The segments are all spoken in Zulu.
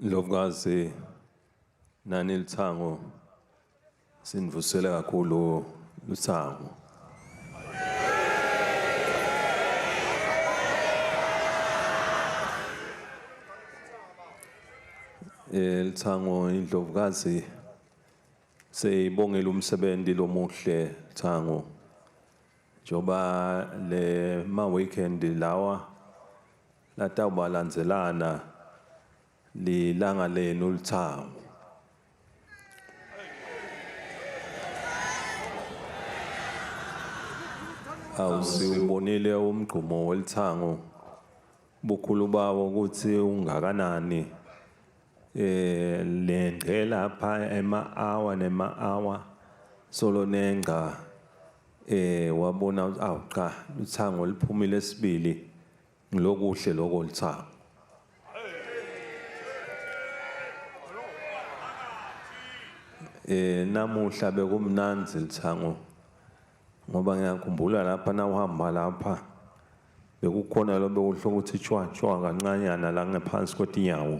Lovukazi nani Lithango sinivusele kakhulu Lithango. Lithango indlovukazi seyibongela umsebenzi lomuhle Lithango. Njoba le ma weekend lawa latawubalandzelana lilanga lenu Lithango. Awusibonile umgqumo weLithango bukhulu bawo ukuthi ungakanani le lapha ema-hour solo nenga wabona ukuthi cha Lithango liphumile sibili ngilokuhle lokho Lithango. Namuhla bekumnanzi Lithango ngoba ngiyakhumbula lapha nawuhamba lapha bekukhona lo bekusho ukuthi chwa kancanyana la ngaphansi kwetinyawo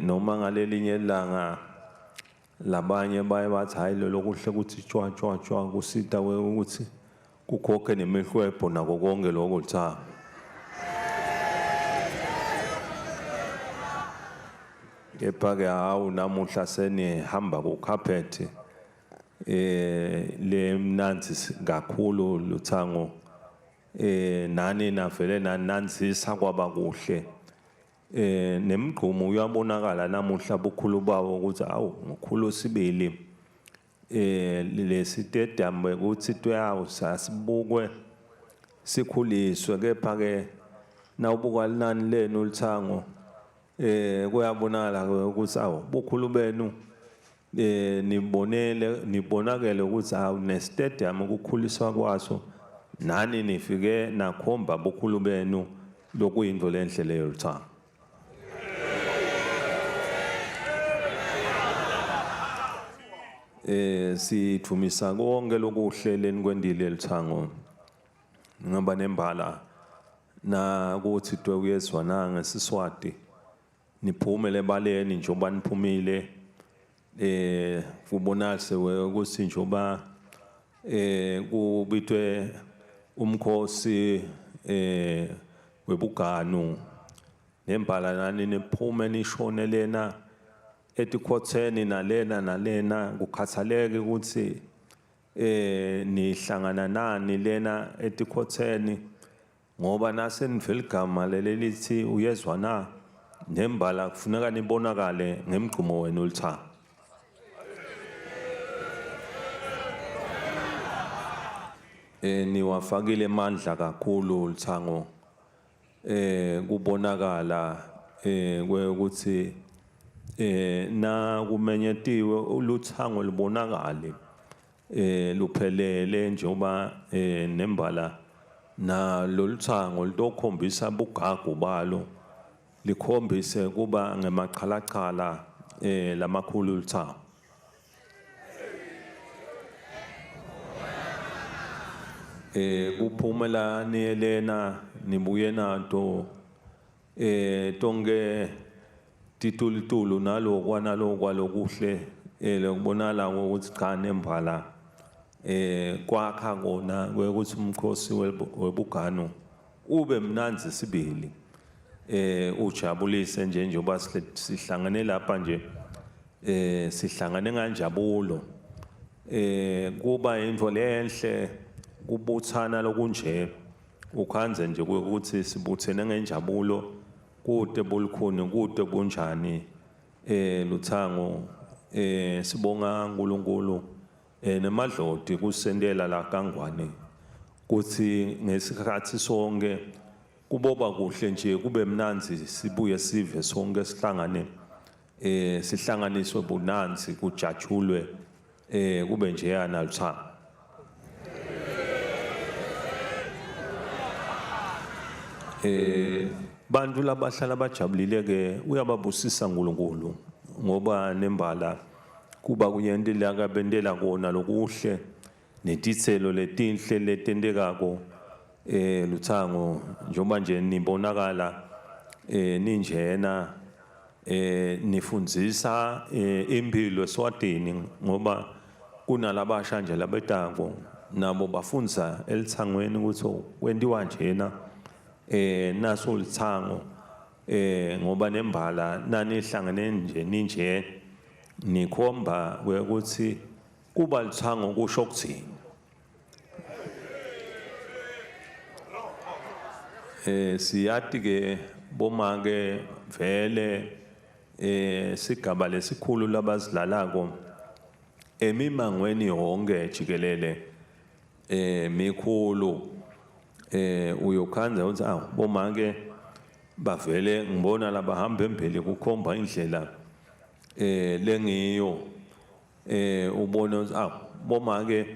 noma ngalelinye ilanga labanye baye bathi hayi lo kuhle ukuthi chwa kusita ukuthi kukhokhe nemihwebo nako konke lokho Lithango. Kepha-ke hawu namuhla senihamba kukhaphethe le mnanzi kakhulu Lithango nani navele nananzisa kwaba kuhle nemgqumo uyabonakala namuhla bukhulu bawo ukuthi awu ngokhulu sibili le stadium ukuthi twawo sasibukwe sikhuliswe kepha-ke nawubuka linani lenu Lithango kuyabonakala ukuthi awu bukhulu benu nibonakele ukuthi awu ne-stadium ukukhuliswa kwaso nani nifike nakhomba bukhulu benu lokuyinto lenhle leyo Lithango. Sithumisa konke lokuhle lenikwendile Lithango ngoba nembala na ukuthi twe uyezwa na ngeSiswati niphume lebaleni njoba niphumile kubonase ukuthi njoba kubitwe umkhosi webuganu nembala nani niphume nishone lena etikhotheni nalena kukhathaleke ukuthi nihlangana nani lena etikhotheni ngoba nase nivela igama lelithi uyezwa na nembala kufuneka nibonakale ngemgqumo wenu Lithango. Niwafakile amandla kakhulu Lithango kubonakala ukuthi na kumenyetiwe uLithango libonakale luphelele njoba nembala na loLithango litokhombisa bugagu balo likhombise kuba ngemaqhalaqhala lamakhulu Lithango. Kuphumela niyelena nibuye nato tonke titulitulu nalokwa lokuhle lokubonala ukuthi cha nembala kwakha kona kwekuthi umkhosi webuganu ube mnanzi sibili ujabulise njengoba sihlangane lapha nje sihlangane nganjabulo kuba into lenhle kubuthana lokunje ukhanze nje ukuthi sibuthene ngenjabulo kude bulukhuni kude bunjani Lithango sibonga uNkulunkulu nemadloti kusendela la kaNgwane kuthi ngesikhathi sonke kuboba kuhle nje kube mnanzi sibuye sive sonke sihlangane sihlanganiswe bunanzi kujatshulwe kube nje yana Lithango. Bantu labahlala bajabulile ke uyababusisa uNkulunkulu ngoba nembala kuba kuyento lakabendela kona lokuhle netithelo letinhle letentekako Lithango njoba nje nibonakala ninjena nifundzisa impilo eSwatini ngoba kunalabasha nje labetako nabo bafundza elithangweni ukuthi kwentiwa njena naso lithango ngoba nembala nanihlangene nje ninje nikhomba ukuthi kuba lithango kusho ukuthini siyati ke bomake vele sigaba lesikhulu labazidlalako emimangweni yonke jikelele mikhulu uyokhanza ukuthi bomake bavele ngibona labahamba embili kukhomba indlela lengiyo ubona ukuthi bomake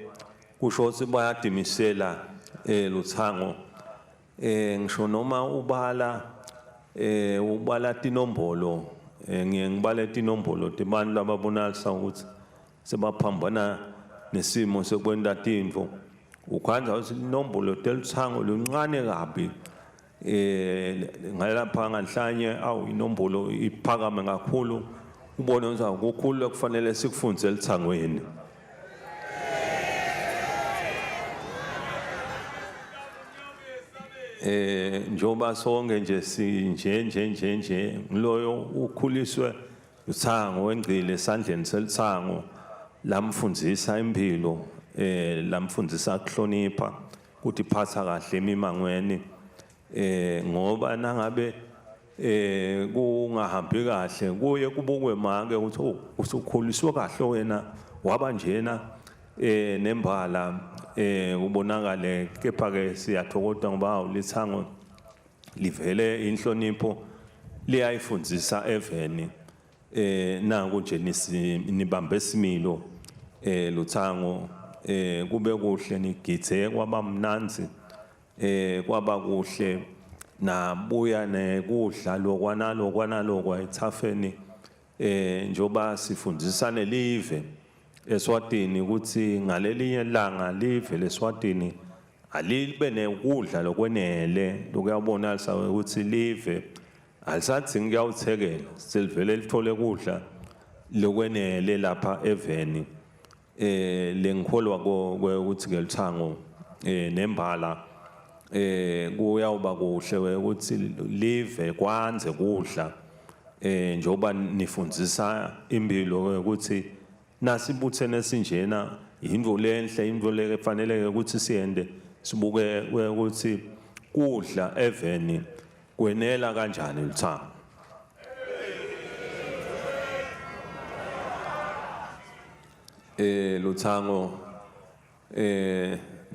kusho ukuthi bayadimisela luthango ngisho noma ubala tinombolo ngiye ngibale tinombolo tibantu lababonalisa ukuthi sebaphambana nesimo sekwenta tintfo ukhanza ukuthi inombolo teluthango luncane kabi ngalapha nganhlanye inombolo iphakame kakhulu ubone ukuthi kukhulu kufanele sikufundze elithangweni njoba sonke nje sinje ngiloyo ukhuliswe uthango wengcile esandleni selithango lamfundzisa impilo lamfundzisa ukuhlonipha ukuthi phatha kahle emimangweni ngoba nangabe kungahambi kahle kuye kubukwe make ukuthi usukhuliswe kahle wena waba njena nembala ubonakale kepha ke siyathokoza ngoba lithango livele inhlonipho liyayifundzisa eveni naku nje nibambe similo luthango kube kuhle nigithe kwaba mnanzi kwaba kuhle nabuya nekudla lokwanalokwa ethafeni njoba sifundisa nelive eSwatini ukuthi ngalelinye langa live leSwatini alibe nekudla lokwenele lokuyabonalisa ukuthi live alisadzingi kuyawuthekela selivele lithole kudla lokwenele lapha eveni lengikholwa ukuthi ke lithango nembala kuyawuba kuhle ukuthi live kwanze kudla njoba nifundzisa impilo ukuthi nasibuthene sinjena into lenhle into leke kufanele ukuthi siyende sibuke ukuthi kudla eveni kwenela kanjani lithango luthango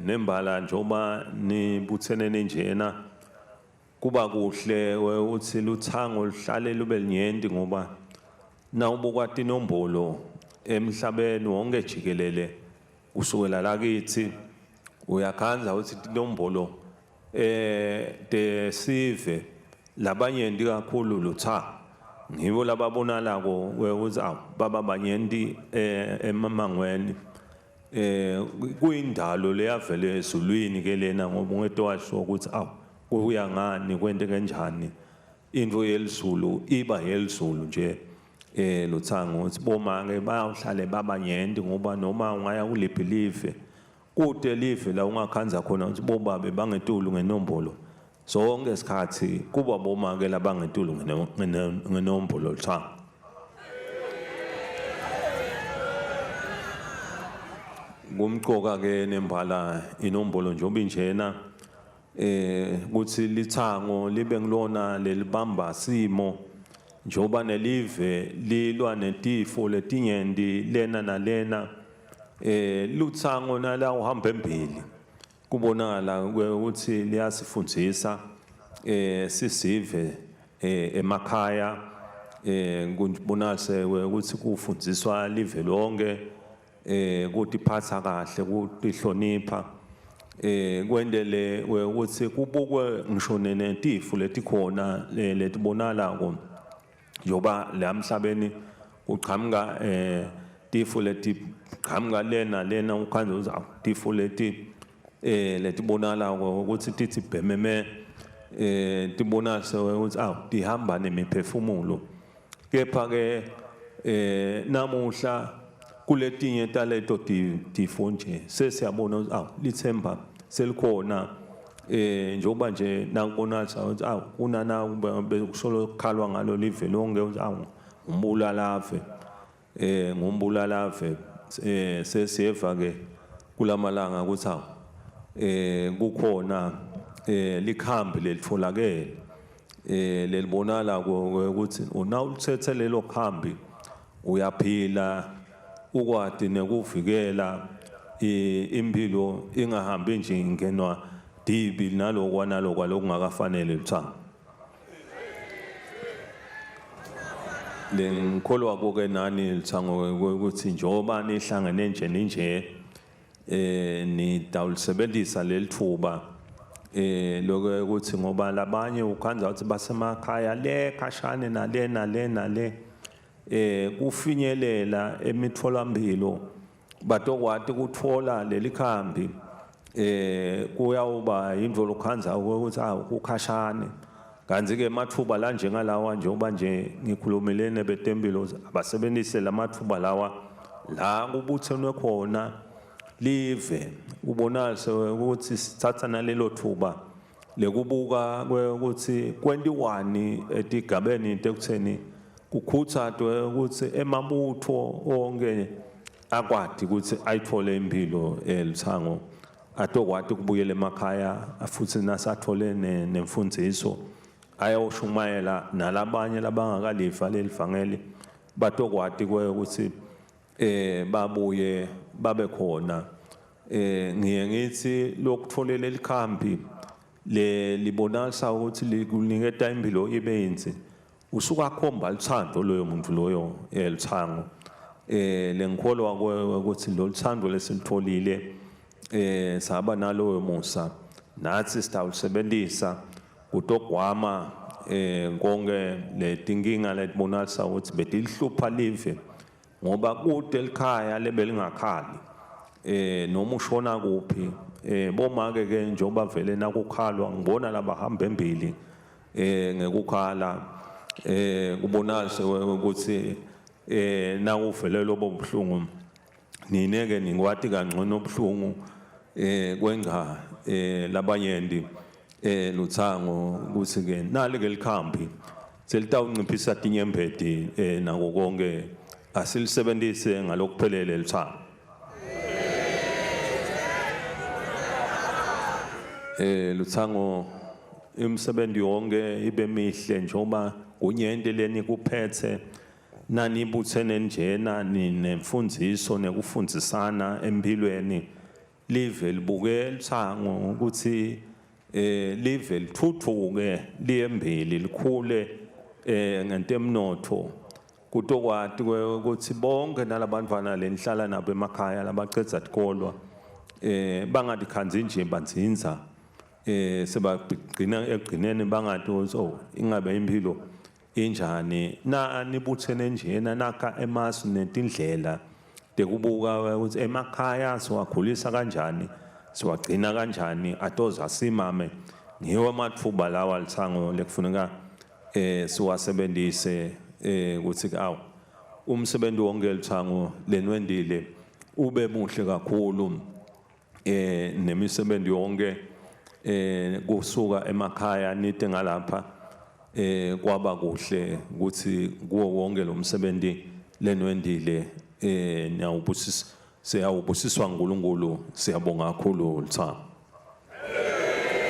nembala njoba nibuthene ninjena kuba kuhle ukuthi luthango lihlale lube linyenti ngoba nawubukwati inombolo emhlabeni wonke jikelele kusukela la kithi uyakhanza ukuthi inombolo sive labanyenti kakhulu luthango ngibo lababonalako ukuthi baba banyenti emamangweni kuyindalo leyavele ezulwini ke lena ngoba ungeto washo ukuthi kuya ngani kwente kanjani into yelizulu iba yelizulu nje luthango ukuthi bomake bayawuhlale babanyenti ngoba noma ungaya kuliphi live kude live la ungakhanza khona ukuthi bobabe bangetulu ngenombolo sonke isikhathi kuba bomake labangetulu ngenombolo luthango kumqoka ke nembala inombolo njoba injena ukuthi lithango libe ngilona lelibamba simo njoba nelive lilwa netifo letinyenti lena nalena luthango nala uhamba embili kubonakala ukuthi liyasifundzisa sisive emakhaya kubonakala ukuthi kufundziswa live lonke kutiphatha kahle kutihlonipha kwendele ukuthi kubukwe ngisho netifo letikhona letibonalako njoba la emhlabeni kuqhamuka tifo letiqhamuka lena ukhanza ukuthi tifo letibonalako ukuthi tithi bhememe tibonalise ukuthi tihamba nemiphefumulo kepha ke namuhla kuletinye taleto tifo nje sesiyabona ukuthi awu lithemba selikhona njengoba nje nakubonakalisa ukuthi awu kunana bekusolo kukhalwa ngalo live lonke ukuthi awu umbulalave ngumbulalafe sesiyeva ke kulamalanga ukuthi awu kukhona likhambi lelitfolakele lelibonala ukuthi una ulithethe lelo khambi uyaphila ukwadi nekuvikela impilo ingahambi nje ingenwa dibi nalokwa lokungakafanele lithanga lengikholwa ke nani lithango ukuthi njoba nihlangene nje ninje nidawulisebenzisa lelithuba lokho ukuthi ngoba labanye ukhanza ukuthi basemakhaya le khashane nale kufinyelela emitfolampilo batokwati kutfola lelikhambi kuyawuba indvo lokhanza ukuthi kukhashane kanzi ke mathuba la njengalawa njengoba nje ngikhulumelene betempilo abasebenzise lamathuba lawa la kubuthenwe khona live ubonalise ukuthi sithatha nalelo thuba lekubuka ukuthi 21 etigabeni tekutheni kukhuthadwe ukuthi emabutho onke akwadi ukuthi ayithole impilo elithango atokwati kubuyela emakhaya futhi nasathole nemfundiso ayoshumayela nalabanye labangakalifa lelivangeli batokwati ukuthi babuye babe khona ngiye ngithi lokutholela elikhambi libonalisa ukuthi likuniketa impilo ibe yinzi usuka khomba lithando loyo muntu loyo elithango lengikholwa ukuthi lo lithando lesilitholile saba naloyo musa nathi sitawulisebenzisa kutogwama konke letinkinga letibonalisa ukuthi betilihlupha live ngoba kude likhaya lebelingakhali noma ushona kuphi bomake ke njengoba vele nakukhalwa ngibona labahamba embili ngekukhala kubonalise ukuthi nakuvele lobo buhlungu nineke ningikwati kangcono obuhlungu kwenza labanyendi luthango ukuthi ke nali ke likhambi selitawunciphisa tinyembeti nako konke asilisebenzise ngalokuphelele luthango luthango imisebenzi yonke ibe mihle njengoba kunyente leni kuphethe nani buthene njena nemfundiso nekufundisana empilweni live libuke luthango ukuthi live lithuthuke liyembili likhule ngentemnotho kutokwati ukuthi bonke nalabantwana lenihlala nabo emakhaya labacedza tikolwa bangadikhanzi nje banzinza sebagcina egcineni bangathi oh ingabe impilo injani na nibuthene njena nakha emasu netindlela tekubuka ukuthi emakhaya siwakhulisa kanjani siwagcina kanjani atoza simame ngiwo amathuba lawa lithango lekufuneka siwasebenzise ukuthi awu umsebenzi wonke lithango lenwendile ube muhle kakhulu nemisebenzi yonke kusuka emakhaya nite ngalapha kwaba kuhle ukuthi kuwo wonke lo msebenzi lenwendile siyawubusiswa uNkulunkulu siyabonga kakhulu lithango